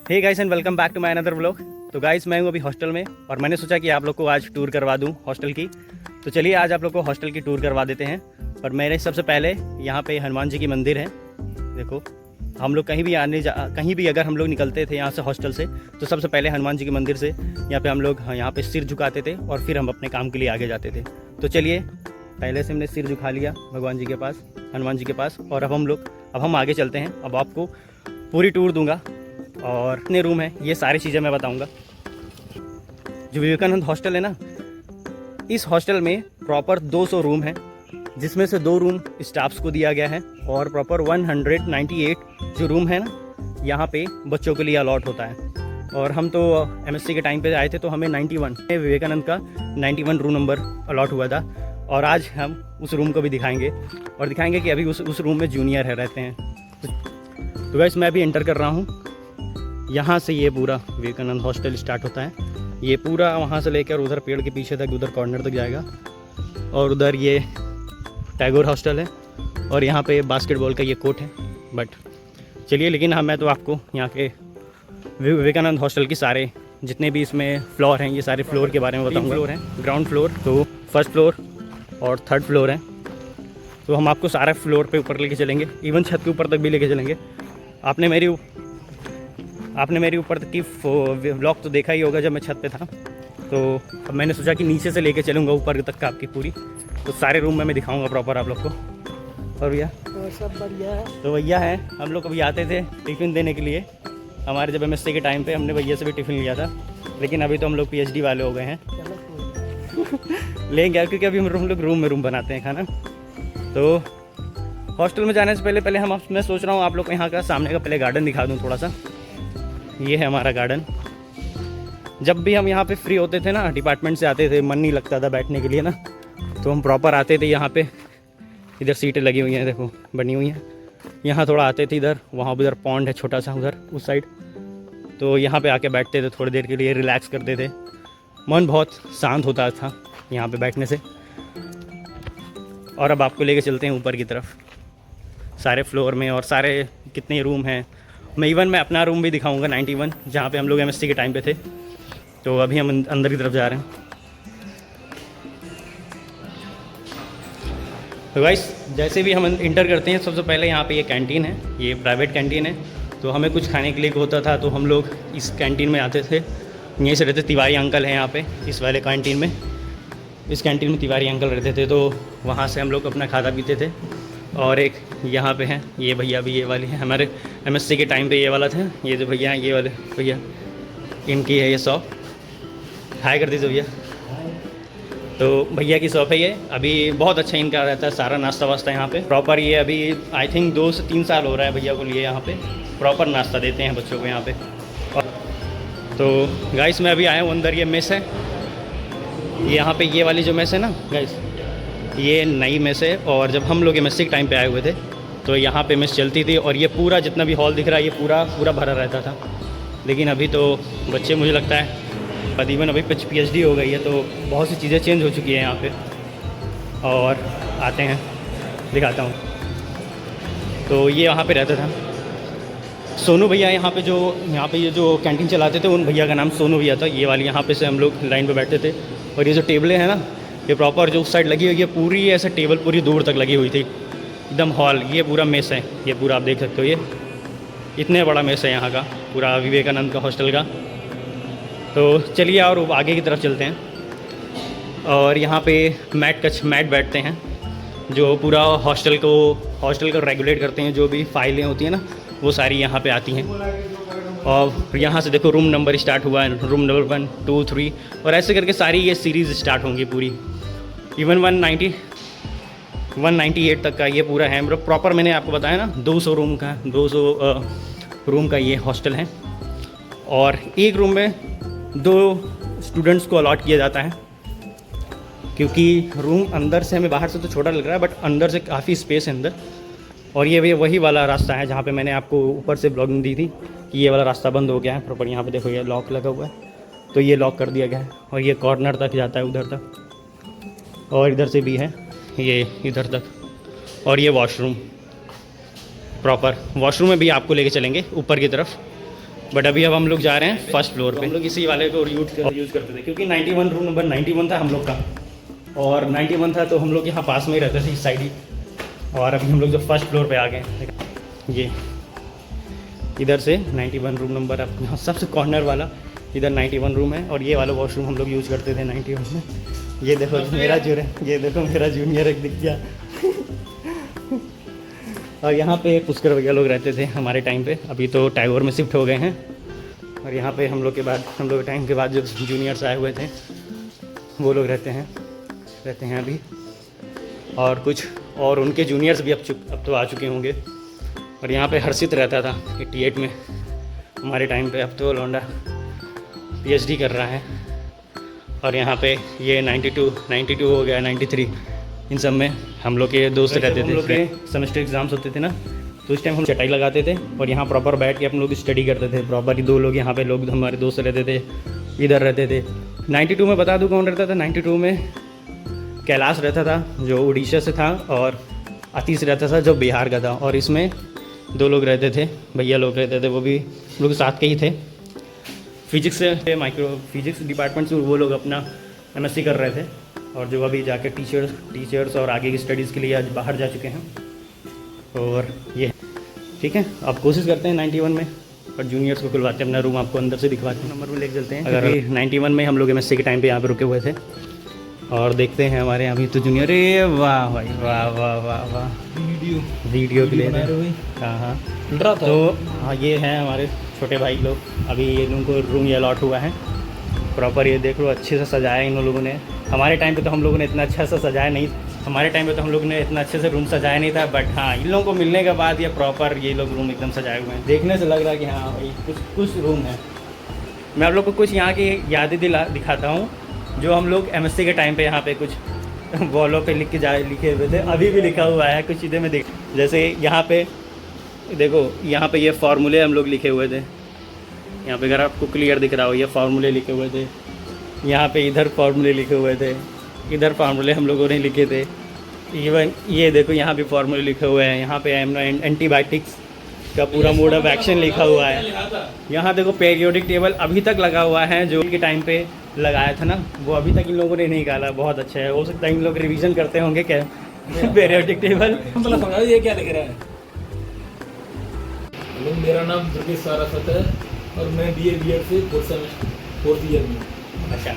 Hey guys and welcome back to my another vlog. तो guys मैं हूँ अभी हॉस्टल में और मैंने सोचा कि आप लोग को आज टूर करवा दूँ हॉस्टल की। तो चलिए आज आप लोग को हॉस्टल की टूर करवा देते हैं। और मेरे सबसे पहले यहाँ पे हनुमान जी की मंदिर है। देखो हम लोग कहीं भी अगर हम लोग निकलते थे यहाँ से हॉस्टल से तो सबसे पहले हनुमान जी के मंदिर से यहाँ पे हम लोग यहाँ पे सिर झुकाते थे और फिर हम अपने काम के लिए आगे जाते थे। तो चलिए पहले से हमने सिर झुका लिया भगवान जी के पास, हनुमान जी के पास, और अब हम आगे चलते हैं। अब आपको पूरी टूर दूंगा और कितने रूम हैं ये सारी चीज़ें मैं बताऊंगा। जो विवेकानंद हॉस्टल है ना, इस हॉस्टल में प्रॉपर 200 रूम हैं, जिसमें से 2 रूम स्टाफ्स को दिया गया है और प्रॉपर 198 जो रूम है ना यहाँ पे बच्चों के लिए अलॉट होता है। और हम तो एमएससी के टाइम पे आए थे तो हमें 91 विवेकानंद का 91 रूम नंबर अलॉट हुआ था। और आज हम उस रूम को भी दिखाएंगे और दिखाएंगे कि अभी उस रूम में जूनियर है रहते हैं। तो गाइस मैं अभी एंटर कर रहा हूँ। यहाँ से ये पूरा विवेकानंद हॉस्टल स्टार्ट होता है। ये पूरा वहाँ से लेकर उधर पेड़ के पीछे तक, उधर कॉर्नर तक जाएगा। और उधर ये टैगोर हॉस्टल है और यहाँ पे बास्केटबॉल का ये कोर्ट है। बट चलिए, लेकिन मैं तो आपको यहाँ के विवेकानंद हॉस्टल की सारे जितने भी इसमें फ्लोर हैं ये सारे फ्लोर के बारे में बताऊँगा। फ्लोर हैं, ग्राउंड फ्लोर, तो फर्स्ट फ्लोर और थर्ड फ्लोर है। तो हम आपको सारे फ्लोर पे ऊपर लेके चलेंगे, इवन छत के ऊपर तक भी लेके चलेंगे। आपने मेरी ऊपर तक की व्लॉग तो देखा ही होगा जब मैं छत पे था। तो अब मैंने सोचा कि नीचे से लेके चलूँगा ऊपर तक का आपकी पूरी। तो सारे रूम में मैं दिखाऊंगा प्रॉपर आप लोग को। और भैया सब बढ़िया है। तो भैया हैं, हम लोग अभी आते थे टिफ़िन देने के लिए। हमारे जब एमएससी के टाइम पे हमने भैया से भी टिफ़िन लिया था, लेकिन अभी तो हम लोग पीएचडी वाले हो गए हैं। लेंगे क्योंकि अभी हम लोग रूम बनाते हैं खाना। तो हॉस्टल में जाने से पहले मैं सोच रहा हूँ आप लोग को यहाँ का सामने का पहले गार्डन दिखा दूँ थोड़ा सा। ये है हमारा गार्डन। जब भी हम यहाँ पे फ्री होते थे ना, डिपार्टमेंट से आते थे, मन नहीं लगता था बैठने के लिए ना, तो हम प्रॉपर आते थे यहाँ पे। इधर सीटें लगी हुई हैं, देखो बनी हुई हैं। यहाँ थोड़ा आते थे इधर, वहाँ उधर पॉन्ड है छोटा सा उधर उस साइड। तो यहाँ पे आके बैठते थे, थोड़ी देर के लिए रिलैक्स करते थे। मन बहुत शांत होता था यहाँ पे बैठने से। और अब आपको लेके चलते हैं ऊपर की तरफ सारे फ्लोर में, और सारे कितने रूम हैं। मैं अपना रूम भी दिखाऊंगा 91, जहाँ पे हम लोग एमएससी के टाइम पे थे। तो अभी हम अंदर की तरफ जा रहे हैं। तो गाइस जैसे भी हम इंटर करते हैं सबसे पहले यहाँ पे ये कैंटीन है, ये प्राइवेट कैंटीन है। तो हमें कुछ खाने के लिए होता था तो हम लोग इस कैंटीन में आते थे। यहीं से रहते तिवारी अंकल हैं यहाँ पे इस वाले कैंटीन में। इस कैंटीन में तिवारी अंकल रहते थे, तो वहाँ से हम लोग अपना खाता पीते थे। और एक यहाँ पे हैं ये भैया भी, ये वाले हैं हमारे एमएससी के टाइम पे ये वाला थे। ये जो भैया हैं ये वाले भैया, इनकी है ये शॉप। हाय कर दीजिए भैया। तो भैया की शॉप है ये। अभी बहुत अच्छा इनका रहता है सारा नाश्ता वास्ता यहाँ पे प्रॉपर। ये अभी आई थिंक 2 से 3 साल हो रहा है भैया को लिए यहाँ पे प्रॉपर नाश्ता देते हैं बच्चों को यहाँ पे। तो गाइस मैं अभी आया हूँ अंदर, ये मेस है। यहाँ पे ये वाली जो मेस है ना गाइस, ये नई मेस है। और जब हम लोग एमएससी के टाइम पे आए हुए थे तो यहाँ पे मेस चलती थी और ये पूरा जितना भी हॉल दिख रहा है ये पूरा भरा रहता था। लेकिन अभी तो बच्चे, मुझे लगता है तकरीबन अभी पीएचडी हो गई है, तो बहुत सी चीज़ें चेंज हो चुकी हैं यहाँ पे। और आते हैं दिखाता हूँ। तो ये यहाँ पे रहता था सोनू भैया। यहाँ पे ये जो कैंटीन चलाते थे उन भैया का नाम सोनू भैया था। ये वाली यहाँ पे से हम लोग लाइन पे बैठते थे। और ये जो टेबलें हैं ना, ये प्रॉपर जो उस साइड लगी हुई है पूरी ऐसे टेबल पूरी दूर तक लगी हुई थी एकदम हॉल। ये पूरा मेस है, ये पूरा आप देख सकते हो। ये इतने बड़ा मेस है यहाँ का पूरा विवेकानंद का हॉस्टल का। तो चलिए और आगे की तरफ चलते हैं। और यहाँ पे मैट बैठते हैं जो पूरा हॉस्टल को रेगुलेट करते हैं। जो भी फाइलें होती हैं ना वो सारी यहाँ पे आती हैं। और यहाँ से देखो रूम नंबर स्टार्ट हुआ है, रूम नंबर 1, 2, 3 और ऐसे करके सारी ये सीरीज़ स्टार्ट होंगी पूरी। इवन 198 तक का ये पूरा है। मतलब प्रॉपर मैंने आपको बताया ना 200 रूम का ये हॉस्टल है। और एक रूम में 2 स्टूडेंट्स को अलॉट किया जाता है, क्योंकि रूम अंदर से हमें बाहर से तो छोटा लग रहा है बट अंदर से काफ़ी स्पेस है अंदर। और ये वही वाला रास्ता है जहाँ पे मैंने आपको ऊपर से ब्लॉगिंग दी थी कि ये वाला रास्ता बंद हो गया है प्रॉपर। यहाँ पे देखो ये लॉक लगा हुआ है, तो ये लॉक कर दिया गया है। और ये कॉर्नर तक जाता है उधर तक, और इधर से भी है ये इधर तक। और ये वॉशरूम, प्रॉपर वॉशरूम में भी आपको लेके चलेंगे ऊपर की तरफ। बट अभी अब हम लोग जा रहे हैं फर्स्ट फ्लोर पे। हम लोग इसी वाले को यूज़ करते थे क्योंकि 91 रूम नंबर 91 था हम लोग का, और 91 था तो हम लोग यहाँ पास में ही रहते थे इस साइड ही। और अभी हम लोग जब फर्स्ट फ्लोर पे आ गए, ये इधर से 91 रूम नंबर, अब यहाँ सबसे कॉर्नर वाला इधर 91 रूम है, और ये वाला वॉशरूम हम लोग यूज़ करते थे 91 में। ये देखो मेरा ये देखो मेरा जूनियर एक दिख गया। और यहाँ पे पुष्कर भैया लोग रहते थे हमारे टाइम पे, अभी तो टैगोर में शिफ्ट हो गए हैं। और यहाँ पे हम लोग के टाइम के बाद जो जूनियर्स आए हुए थे वो लोग रहते हैं अभी, और कुछ और उनके जूनियर्स भी अब तो आ चुके होंगे। और यहाँ पे हर्षित रहता था 88 में हमारे टाइम पे, अब तो लौंडा PhD कर रहा है। और यहाँ पे ये 92 हो गया, 93, इन सब में हम लोग के दोस्त रहते थे। हम लोग के सेमेस्टर एग्ज़ाम्स होते थे ना, तो उस टाइम हम चटाई लगाते थे और यहाँ प्रॉपर बैठ के हम लोग स्टडी करते थे। प्रॉपर 2 लोग यहाँ पे लोग हमारे दोस्त रहते थे, इधर रहते थे। 92 में बता दूँ कौन रहता था? 92 में कैलाश रहता था जो उड़ीसा से था, और आतिश रहता था जो बिहार का था। और इसमें 2 लोग रहते थे, भैया लोग रहते थे, वो भी लोग साथ के ही थे। फिजिक्स से माइक्रो फिजिक्स डिपार्टमेंट से वो लोग अपना MSc कर रहे थे, और जो अभी जाकर टीचर्स और आगे की स्टडीज़ के लिए आज बाहर जा चुके हैं। और ये ठीक है, अब कोशिश करते हैं 91 में, और जूनियर्स को खुलवाते हैं अपना रूम, आपको अंदर से दिखवाते हैं, नंबर में लेके चलते हैं। अगर 91 में हम लोग MSc के टाइम पे यहाँ पे रुके हुए थे, और देखते हैं हमारे यहाँ भी तो जूनियर। अरे वाह भाई, वाह वाह वाह वाह, वीडियो के लिए हाँ। तो हाँ, ये हैं हमारे छोटे भाई लोग, अभी ये उनको रूम ये अलॉट हुआ है प्रॉपर। ये देख लो अच्छे से सजाया इन लोगों ने। हमारे टाइम पे तो हम लोगों ने इतना अच्छा से सजाया नहीं, हमारे टाइम पे तो हम लोगों ने इतना अच्छे से रूम सजाया नहीं था। बट हाँ, इन लोगों को मिलने के बाद ये प्रॉपर ये लोग रूम एकदम सजाए हुए हैं। देखने से लग रहा है कि हाँ भाई कुछ रूम है। मैं आप लोग को कुछ यहाँ की यादें दिखाता हूँ, जो हम लोग MSc के टाइम पे यहाँ पे कुछ वॉलों पे लिखे हुए थे, अभी भी लिखा हुआ है कुछ चीज़ें में देख। जैसे यहाँ पे देखो, यहाँ पे ये फार्मूले हम लोग लिखे हुए थे, यहाँ पे अगर आपको क्लियर दिख रहा हो ये फार्मूले लिखे हुए थे। यहाँ पे इधर फार्मूले लिखे हुए थे, इधर फार्मूले हम लोगों ने लिखे थे। इवन ये देखो यहाँ भी फार्मूले लिखे हुए हैं। यहाँ पे एंटीबायोटिक्स का पूरा मोड ऑफ एक्शन लिखा हुआ है। यहाँ देखो पीरियोडिक टेबल अभी तक लगा हुआ है, जो के टाइम पे लगाया था ना, वो अभी तक इन लोगों ने नहीं निकाला। बहुत अच्छा है, हो सकता है इन लोग रिवीजन करते होंगे क्या पीरियोडिक टेबल। ये क्या लिख रहा है? मेरा नाम दुर्गेश सारावत है और मैं BA से 4th ईयर में। अच्छा,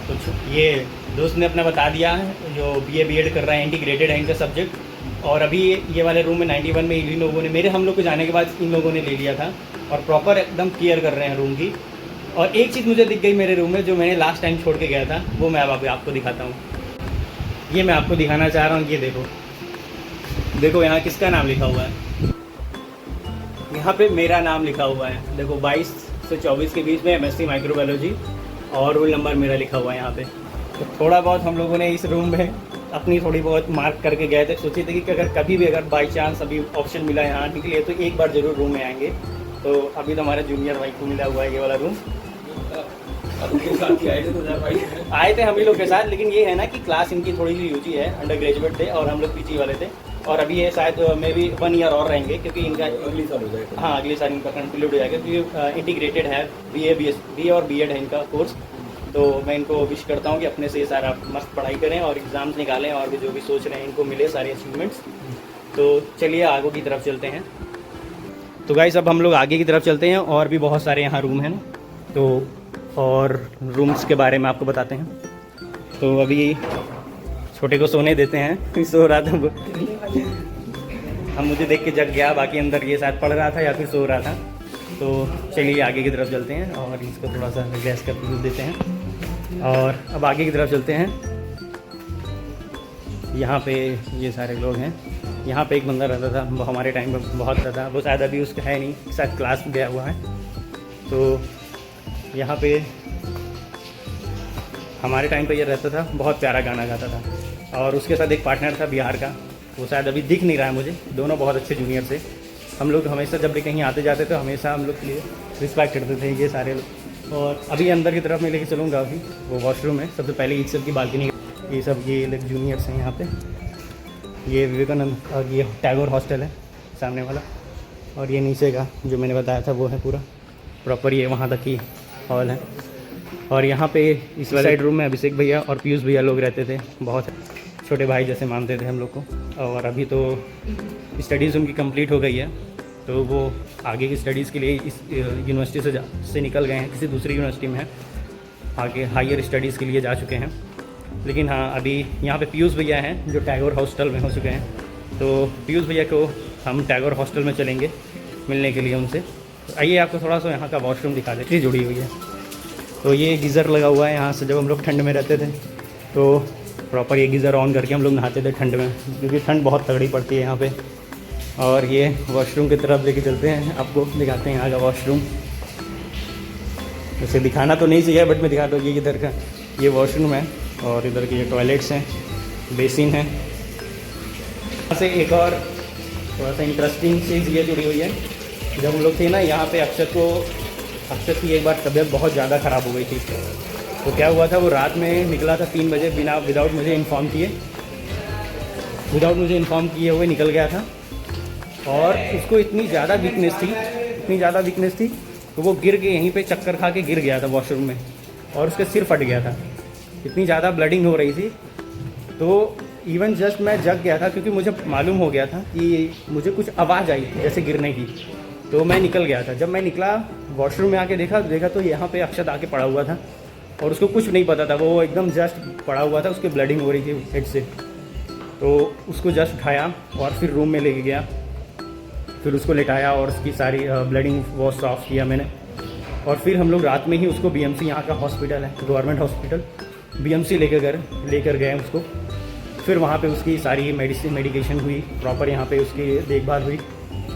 तो ये दोस्त ने अपना बता दिया है, जो BA कर रहा है, इंटीग्रेटेड है इनका सब्जेक्ट। और अभी ये वाले रूम में 91 में इन लोगों ने हम लोग को जाने के बाद इन लोगों ने ले लिया था, और प्रॉपर एकदम केयर कर रहे हैं रूम की। और एक चीज़ मुझे दिख गई मेरे रूम में, जो मैंने लास्ट टाइम छोड़ के गया था, वो मैं अब आपको दिखाता हूँ। ये मैं आपको दिखाना चाह रहा हूँ। ये देखो यहाँ किसका नाम लिखा हुआ है। यहाँ पे मेरा नाम लिखा हुआ है, देखो 22 से 24 के बीच में MSc माइक्रोबायोलॉजी, और रोल नंबर मेरा लिखा हुआ है यहाँ पे। तो थोड़ा बहुत हम लोगों ने इस रूम में अपनी थोड़ी बहुत मार्क करके गए थे, सोचे थे कि अगर कभी भी अगर बाई चांस अभी ऑप्शन मिला यहाँ आने के लिए तो एक बार ज़रूर रूम में आएंगे। तो अभी तो हमारे जूनियर भाई को मिला हुआ है ये वाला रूम। आए थे हम ही लोग के साथ, लेकिन ये है ना कि क्लास इनकी थोड़ी सी यूजी है, अंडर ग्रेजुएट थे और हम लोग PG वाले थे। और अभी ये शायद मे भी 1 ईयर और रहेंगे, क्योंकि इनका अगली साल हो जाएगा। हाँ, अगले साल इनका कंप्लीट हो जाएगा, क्योंकि इंटीग्रेटेड है, BA और B.Ed है इनका कोर्स। तो मैं इनको विश करता हूँ कि अपने से सारा मस्त पढ़ाई करें और एग्ज़ाम्स निकालें, और भी जो भी सोच रहे हैं इनको मिले सारे अचीवमेंट्स। तो चलिए आगे की तरफ चलते हैं। तो गाइस अब हम लोग आगे की तरफ चलते हैं, और भी बहुत सारे यहाँ रूम हैं ना, तो और रूम्स के बारे में आपको बताते हैं। तो अभी छोटे को सोने देते हैं, सो रहा था हम, मुझे देख के जग गया, बाकी अंदर ये शायद पढ़ रहा था या फिर सो रहा था। तो चलिए आगे की तरफ चलते हैं और इसको थोड़ा सा गैस का फ्यूज देते हैं, और अब आगे की तरफ चलते हैं। यहाँ पे ये सारे लोग हैं। यहाँ पे एक बंदा रहता था, वो हमारे टाइम में बहुत रहता था, वो शायद अभी उसका है नहीं, शायद क्लास गया हुआ है। तो यहाँ पे हमारे टाइम पे ये रहता था, बहुत प्यारा गाना गाता था, और उसके साथ एक पार्टनर था बिहार का, वो शायद अभी दिख नहीं रहा है मुझे। दोनों बहुत अच्छे जूनियर थे। हम लोग हमेशा जब भी कहीं आते जाते तो हमेशा हम लोग के लिए रिस्पेक्ट करते थे ये सारे लोग। और अभी अंदर की तरफ मैं लेके चलूँगा, अभी वो वॉशरूम है सबसे पहले, इस सब की बालकनी, ये सब ये लोग जूनियर्स हैं यहाँ पे। ये विवेकानंद और ये टैगोर हॉस्टल है सामने वाला, और ये नीचे का जो मैंने बताया था वो है पूरा। प्रॉपर ये वहाँ तक ही हॉल है। और यहाँ पे इस वाले साइड रूम में अभिषेक भैया और पीयूष भैया लोग रहते थे, बहुत छोटे भाई जैसे मानते थे हम लोग को। और अभी तो स्टडीज़ उनकी कंप्लीट हो गई है, तो वो आगे की स्टडीज़ के लिए इस यूनिवर्सिटी से निकल गए हैं, किसी दूसरी यूनिवर्सिटी में हैं, आगे हायर स्टडीज़ के लिए जा चुके हैं। लेकिन हाँ, अभी यहाँ पे पीयूष भैया हैं जो टैगोर हॉस्टल में हो चुके हैं, तो पीयूष भैया को हम टैगोर हॉस्टल में चलेंगे मिलने के लिए उनसे। तो आइए आपको थोड़ा सा यहाँ का वॉशरूम दिखा देते हैं, जुड़ी हुई है। तो ये गीज़र लगा हुआ है यहाँ से, जब हम लोग ठंड में रहते थे तो प्रॉपर ये गीज़र ऑन करके हम लोग नहाते थे ठंड में, क्योंकि ठंड बहुत तगड़ी पड़ती है यहाँ पे। और ये वॉशरूम की तरफ लेके चलते हैं, आपको दिखाते हैं यहाँ का वॉशरूम। वैसे दिखाना तो नहीं चाहिए, बट मैं दिखाता हूँ। ये इधर का ये वॉशरूम है और इधर के ये टॉयलेट्स हैं, बेसिन है। यहाँ से एक और थोड़ा सा इंटरेस्टिंग चीज़ ये जुड़ी हुई है। जब हम लोग थे ना यहाँ पे, अक्षत की एक बार तबीयत बहुत ज़्यादा ख़राब हो गई थी। तो क्या हुआ था, वो रात में निकला था 3 बजे विदाउट मुझे इन्फॉर्म किए हुए निकल गया था। और उसको इतनी ज़्यादा वीकनेस थी तो वो गिर के यहीं पे चक्कर खा के गिर गया था वॉशरूम में, और उसका सिर फट गया था। इतनी ज़्यादा ब्लडिंग हो रही थी। तो इवन जस्ट मैं जग गया था, क्योंकि मुझे मालूम हो गया था कि मुझे कुछ आवाज़ आई जैसे गिरने की। तो मैं निकल गया था। जब मैं निकला वॉशरूम में आके देखा तो यहाँ पे अक्षत आके पड़ा हुआ था, और उसको कुछ नहीं पता था, वो एकदम जस्ट पड़ा हुआ था, उसकी ब्लडिंग हो रही थी हेड से। तो उसको जस्ट उठाया और फिर रूम में लेके गया, फिर उसको लेटाया और उसकी सारी ब्लडिंग वॉश साफ किया मैंने। और फिर हम लोग रात में ही उसको बीएमसी, यहाँ का हॉस्पिटल है गवर्नमेंट हॉस्पिटल, बीएमसी लेकर गए उसको। फिर वहाँ पे उसकी सारी मेडिकेशन हुई, प्रॉपर यहाँ पे उसकी देखभाल हुई,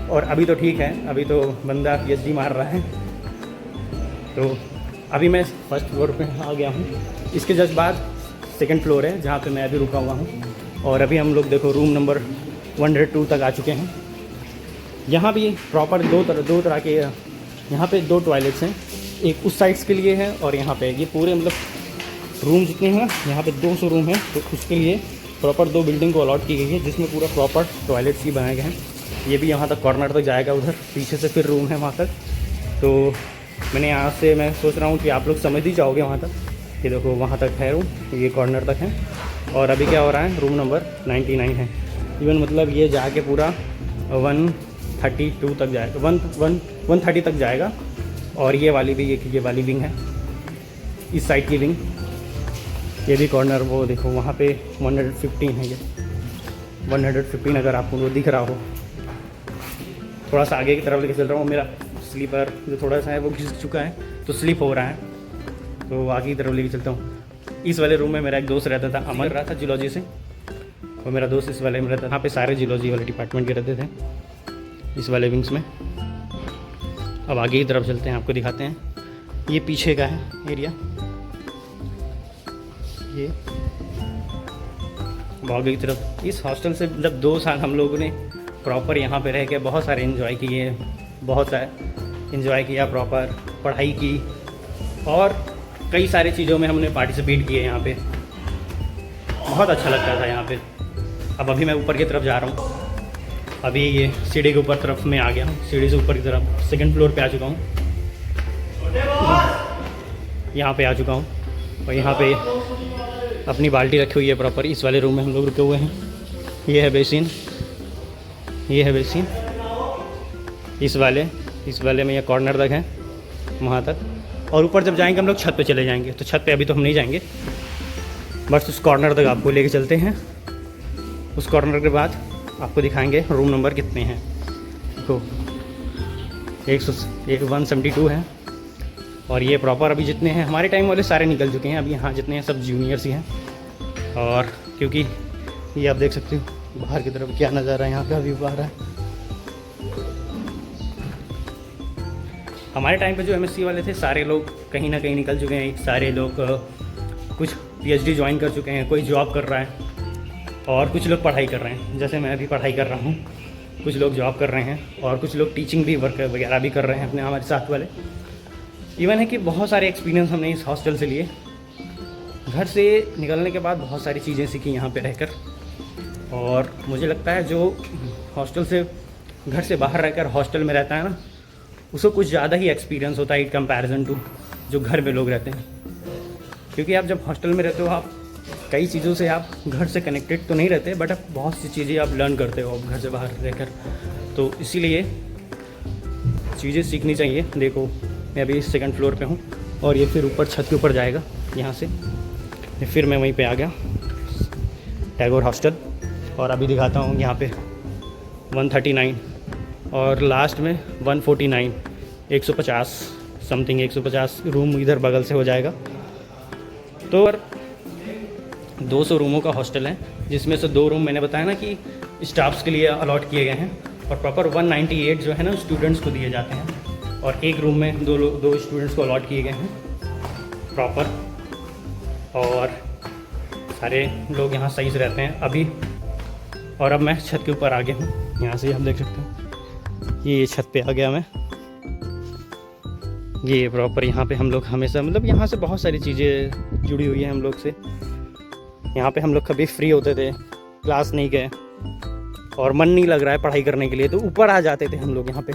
और अभी तो ठीक है। अभी तो बंदा PhD मार रहा है। तो अभी मैं फर्स्ट फ्लोर पे आ गया हूँ। इसके जस्ट बाद सेकंड फ्लोर है जहाँ पे मैं अभी रुका हुआ हूँ। और अभी हम लोग देखो रूम नंबर 102 तक आ चुके हैं। यहाँ भी प्रॉपर दो तरह के यहाँ पे 2 टॉयलेट्स हैं, एक उस साइड्स के लिए है और यहाँ पे ये पूरे मतलब रूम जितने हैं यहाँ पे 200 रूम है, तो उसके लिए प्रॉपर 2 बिल्डिंग को अलॉट की गई है, जिसमें पूरा प्रॉपर टॉयलेट्स ही बनाए गए हैं। ये भी यहाँ तक कॉर्नर तक जाएगा, उधर पीछे से फिर रूम है वहाँ तक। तो मैंने यहाँ से मैं सोच रहा हूँ कि आप लोग समझ ही जाओगे वहाँ तक। ये देखो वहाँ तक है रूम, ये कॉर्नर तक है। और अभी क्या हो रहा है, रूम नंबर 99 है। इवन मतलब ये जाके पूरा 132 तक जाएगा, 130 तक जाएगा। और ये वाली भी ये वाली विंग है, इस साइड की विंग, ये भी कॉर्नर। वो देखो वहाँ पे 115 है, ये 115 अगर आपको वो दिख रहा हो। थोड़ा सा आगे की तरफ लेके चल रहा हूँ। मेरा स्लीपर जो थोड़ा सा है वो घिस चुका है, तो स्लिप हो रहा है, तो आगे की तरफ लेके चलता हूँ। इस वाले रूम में मेरा एक दोस्त रहता था, अमन रहा था जियोलॉजी से, और मेरा दोस्त इस वाले में रहता था। यहाँ पे सारे जियोलॉजी वाले डिपार्टमेंट के रहते थे इस वाले विंग्स में। अब आगे की तरफ चलते हैं, आपको दिखाते हैं। ये पीछे का है एरिया, ये आगे की तरफ। इस हॉस्टल से मतलब 2 साल हम लोगों ने प्रॉपर यहाँ पे रह के बहुत सारे इन्जॉय किए, प्रॉपर पढ़ाई की, और कई सारी चीज़ों में हमने पार्टिसिपेट किए यहाँ पे। बहुत अच्छा लगता था यहाँ पे। अब अभी मैं ऊपर की तरफ जा रहा हूँ। अभी ये सीढ़ी के ऊपर तरफ में आ गया हूँ, सीढ़ी से ऊपर की तरफ सेकंड फ्लोर पे आ चुका हूँ। यहाँ पे आ चुका हूँ, और यहाँ पे अपनी बाल्टी रखी हुई है प्रॉपर। इस वाले रूम में हम लोग रुके हुए हैं। ये है बेसिन, इस वाले में ये कॉर्नर तक है, वहाँ तक। और ऊपर जब जाएंगे हम लोग छत पे चले जाएंगे, तो छत पे अभी तो हम नहीं जाएंगे, बस उस कॉर्नर तक आपको लेके चलते हैं। उस कॉर्नर के बाद आपको दिखाएंगे रूम नंबर कितने हैं। देखो 172 है। और ये प्रॉपर अभी जितने हैं, हमारे टाइम वाले सारे निकल चुके हैं, अभी यहाँ जितने हैं सब जूनियर्स ही हैं। और क्योंकि ये आप देख सकते हो बाहर की तरफ क्या नज़ारा है, यहाँ का व्यू आ रहा है। हमारे टाइम पे जो MSc वाले थे सारे लोग कहीं ना कहीं निकल चुके हैं। सारे लोग कुछ PhD ज्वाइन कर चुके हैं, कोई जॉब कर रहा है, और कुछ लोग पढ़ाई कर रहे हैं। जैसे मैं अभी पढ़ाई कर रहा हूँ, कुछ लोग जॉब कर रहे हैं, और कुछ लोग टीचिंग भी वर्क वगैरह भी कर रहे हैं अपने हमारे साथ वाले। इवन है कि बहुत सारे एक्सपीरियंस हमने इस हॉस्टल से लिए। घर से निकलने के बाद बहुत सारी चीज़ें सीखी यहाँ पे रहकर। और मुझे लगता है जो हॉस्टल से घर से बाहर रहकर हॉस्टल में रहता है ना, उसको कुछ ज़्यादा ही एक्सपीरियंस होता है इन कंपैरिजन टू जो घर में लोग रहते हैं। क्योंकि आप जब हॉस्टल में रहते हो आप कई चीज़ों से आप घर से कनेक्टेड तो नहीं रहते, बट आप बहुत सी चीज़ें आप लर्न करते हो घर से बाहर रहकर, तो इसीलिए चीज़ें सीखनी चाहिए। देखो मैं अभी 2nd फ्लोर पे हूँ और ये फिर ऊपर छत के ऊपर जाएगा यहाँ से, फिर मैं वहीं पे आ गया टैगोर हॉस्टल। और अभी दिखाता हूँ यहाँ पे 139 और लास्ट में 149, 150 समथिंग, 150 रूम इधर बगल से हो जाएगा। तो 200 रूमों का हॉस्टल है, जिसमें से 2 रूम मैंने बताया ना कि स्टाफ्स के लिए अलॉट किए गए हैं, और प्रॉपर 198 जो है ना स्टूडेंट्स को दिए जाते हैं, और एक रूम में दो स्टूडेंट्स को अलॉट किए गए हैं प्रॉपर। और सारे लोग यहाँ सही से रहते हैं अभी। और अब मैं छत के ऊपर आ गया हूँ, यहाँ से आप देख सकते हो ये छत पे आ गया मैं। ये प्रॉपर यहाँ पे हम लोग हमेशा मतलब यहाँ से बहुत सारी चीज़ें जुड़ी हुई हैं हम लोग से। यहाँ पे हम लोग कभी फ्री होते थे, क्लास नहीं गए और मन नहीं लग रहा है पढ़ाई करने के लिए, तो ऊपर आ जाते थे हम लोग यहाँ पे,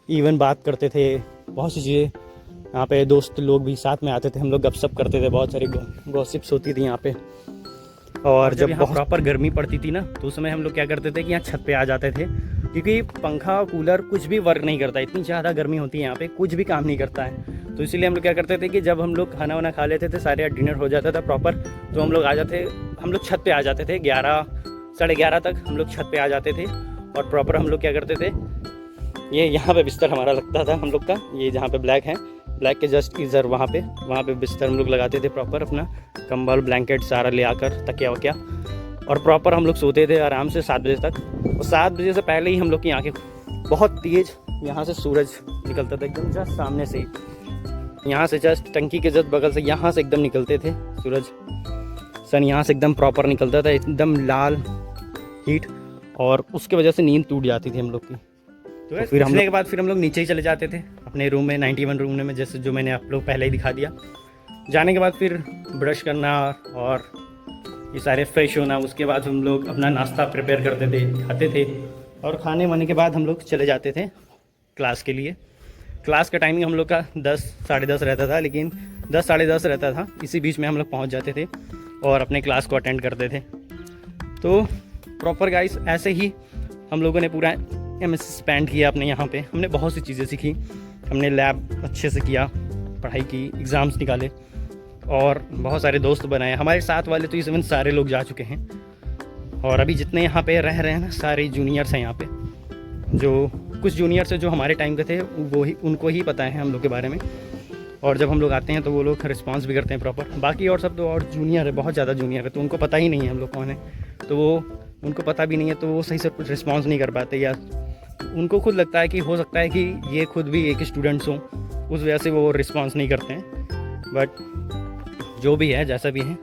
इवन बात करते थे बहुत सी चीज़ें। यहाँ पे दोस्त लोग भी साथ में आते थे, हम लोग गपशप करते थे, बहुत सारी गॉसिप्स होती थी यहाँ पे। और जब यहाँ प्रॉपर गर्मी पड़ती थी ना, तो उस समय हम लोग क्या करते थे कि यहाँ छत पे आ जाते थे, क्योंकि पंखा कूलर कुछ भी वर्क नहीं करता, इतनी ज़्यादा गर्मी होती है यहाँ पे, कुछ भी काम नहीं करता है। तो इसीलिए हम लोग क्या करते थे कि जब हम लोग खाना वाना खा लेते थे, सारे डिनर हो जाता था प्रॉपर, तो हम लोग हम लोग छत पे आ जाते थे। 11 साढ़े 11 तक हम लोग छत पे आ जाते थे, और प्रॉपर हम लोग क्या करते थे, ये यहाँ पे बिस्तर हमारा लगता था हम लोग का, ये जहाँ पे ब्लैक है, ब्लैक के जस्ट इधर वहाँ पे बिस्तर हम लोग लगाते थे प्रॉपर, अपना कंबल ब्लैंकेट सारा ले आकर, तकिया वकिया, और प्रॉपर हम लोग सोते थे आराम से 7 बजे तक। और 7 बजे से पहले ही हम लोग की आँखें बहुत तेज़, यहाँ से सूरज निकलता था एकदम जस्ट सामने से ही, यहाँ से जस्ट टंकी के जस्ट बगल से यहाँ से एकदम निकलते थे सूरज, सन यहाँ से एकदम प्रॉपर निकलता था, एकदम लाल हीट, और उसके वजह से नींद टूट जाती थी हम लोग की। तो फिर हमने के बाद फिर हम लोग नीचे ही चले जाते थे अपने रूम में, 91 रूम में, जैसे जो मैंने आप लोग पहले ही दिखा दिया। जाने के बाद फिर ब्रश करना और ये सारे फ्रेश होना, उसके बाद हम लोग अपना नाश्ता प्रिपेयर करते थे, खाते थे, और खाने वाने के बाद हम लोग चले जाते थे क्लास के लिए। क्लास का टाइमिंग हम लोग का 10 साढ़े 10 रहता था, लेकिन 10 साढ़े 10 रहता था, इसी बीच में हम लोग पहुँच जाते थे और अपने क्लास को अटेंड करते थे। तो प्रॉपर गाइस ऐसे ही हम लोगों ने पूरा MSc स्पेंड किया अपने यहाँ पे। हमने बहुत सी चीज़ें सीखी, हमने लैब अच्छे से किया, पढ़ाई की, एग्ज़ाम्स निकाले, और बहुत सारे दोस्त बनाए। हमारे साथ वाले तो इवन सारे लोग जा चुके हैं, और अभी जितने यहाँ पे रह रहे हैं ना, सारे जूनियर्स हैं यहाँ पे। जो कुछ जूनियर्स हैं जो हमारे टाइम के थे, उनको ही पता है हम लोग के बारे में, और जब हम लोग आते हैं तो वो लोग रिस्पॉन्स भी करते हैं प्रॉपर। बाकी और सब तो और जूनियर है, बहुत ज़्यादा जूनियर है, तो उनको पता ही नहीं है हम लोग कौन है, तो वो उनको पता भी नहीं है, तो वो सही से कुछ रिस्पॉन्स नहीं कर पाते, या उनको खुद लगता है कि हो सकता है कि ये खुद भी एक स्टूडेंट्स हों, उस वजह से वो रिस्पॉन्स नहीं करते हैं। बट जो भी है, जैसा भी है,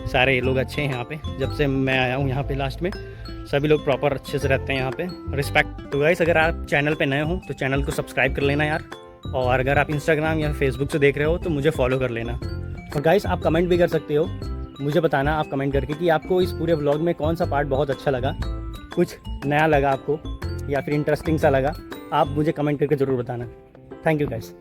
सारे लोग अच्छे हैं यहाँ पे। जब से मैं आया हूँ यहाँ पे लास्ट में, सभी लोग प्रॉपर अच्छे से रहते हैं यहाँ पे, रिस्पेक्ट। तो गाइस अगर आप चैनल पे नए हो तो चैनल को सब्सक्राइब कर लेना यार, और अगर आप इंस्टाग्राम या फेसबुक से देख रहे हो तो मुझे फॉलो कर लेना। और गाइस आप कमेंट भी कर सकते हो, मुझे बताना आप कमेंट करके कि आपको इस पूरे व्लॉग में कौन सा पार्ट बहुत अच्छा लगा, कुछ नया लगा आपको, या फिर इंटरेस्टिंग सा लगा। आप मुझे कमेंट करके ज़रूर बताना। Thank you guys.